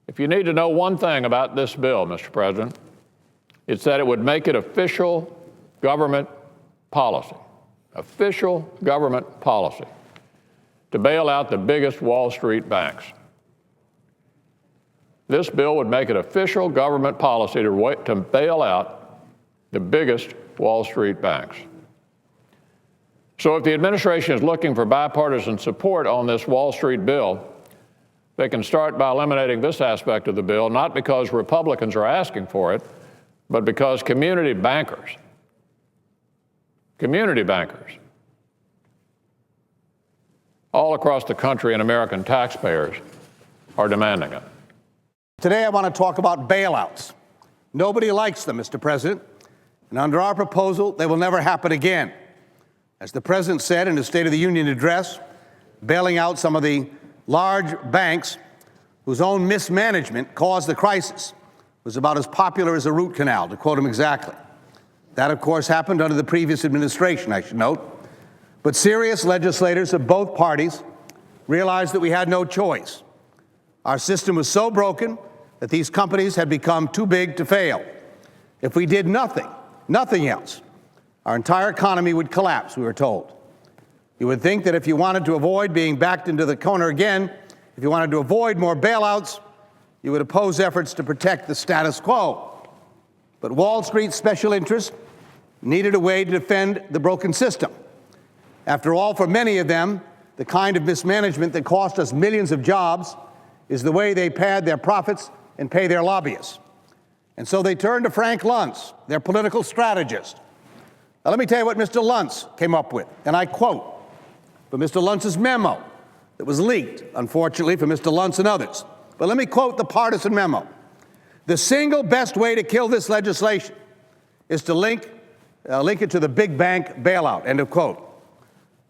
If you need to know one thing about this bill, Mr. President, it's that it would make it official government policy to bail out the biggest Wall Street banks. This bill would make it official government policy to bail out the biggest Wall Street banks. So if the administration is looking for bipartisan support on this Wall Street bill, they can start by eliminating this aspect of the bill, not because Republicans are asking for it, but because community bankers all across the country and American taxpayers are demanding it. Today I want to talk about bailouts. Nobody likes them, Mr. President, and under our proposal, they will never happen again. As the President said in his State of the Union address, bailing out some of the large banks whose own mismanagement caused the crisis was about as popular as a root canal, to quote him exactly. That, of course, happened under the previous administration, I should note. But serious legislators of both parties realized that we had no choice. Our system was so broken that these companies had become too big to fail. If we did nothing else, our entire economy would collapse, we were told. You would think that if you wanted to avoid being backed into the corner again, if you wanted to avoid more bailouts, you would oppose efforts to protect the status quo. But Wall Street's special interests needed a way to defend the broken system. After all, for many of them, the kind of mismanagement that cost us millions of jobs is the way they pad their profits and pay their lobbyists. And so they turned to Frank Luntz, their political strategist. Now, let me tell you what Mr. Luntz came up with, and I quote from Mr. Luntz's memo that was leaked, unfortunately, for Mr. Luntz and others. But let me quote the partisan memo. The single best way to kill this legislation is to link it to the big bank bailout, end of quote.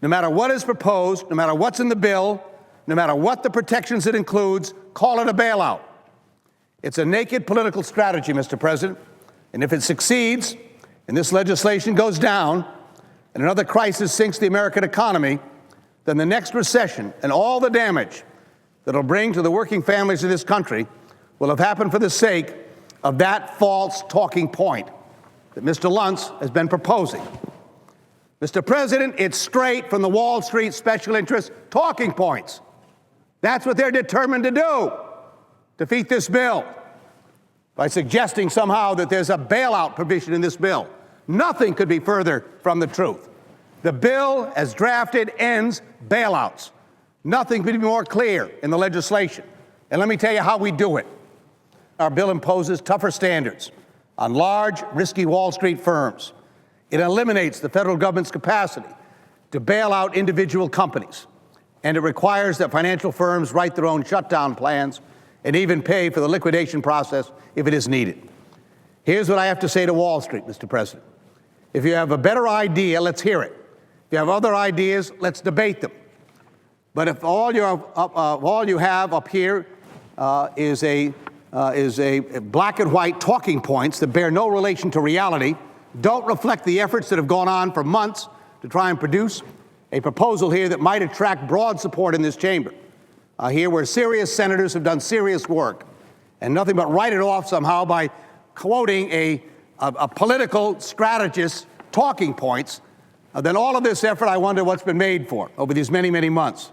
No matter what is proposed, no matter what's in the bill, no matter what the protections it includes, call it a bailout. It's a naked political strategy, Mr. President, and if it succeeds and this legislation goes down and another crisis sinks the American economy, then the next recession and all the damage that it'll bring to the working families of this country will have happened for the sake of that false talking point that Mr. Luntz has been proposing. Mr. President, it's straight from the Wall Street special interest talking points. That's what they're determined to do, defeat this bill by suggesting somehow that there's a bailout provision in this bill. Nothing could be further from the truth. The bill, as drafted, ends bailouts. Nothing could be more clear in the legislation. And let me tell you how we do it. Our bill imposes tougher standards on large, risky Wall Street firms. It eliminates the federal government's capacity to bail out individual companies. And it requires that financial firms write their own shutdown plans and even pay for the liquidation process if it is needed. Here's what I have to say to Wall Street, Mr. President. If you have a better idea, let's hear it. If you have other ideas, let's debate them. But if all you have up here is a black and white talking points that bear no relation to reality, don't reflect the efforts that have gone on for months to try and produce a proposal here that might attract broad support in this chamber, here where serious senators have done serious work, and nothing but write it off somehow by quoting a political strategist's talking points, then all of this effort, I wonder what's been made for over these many, many months.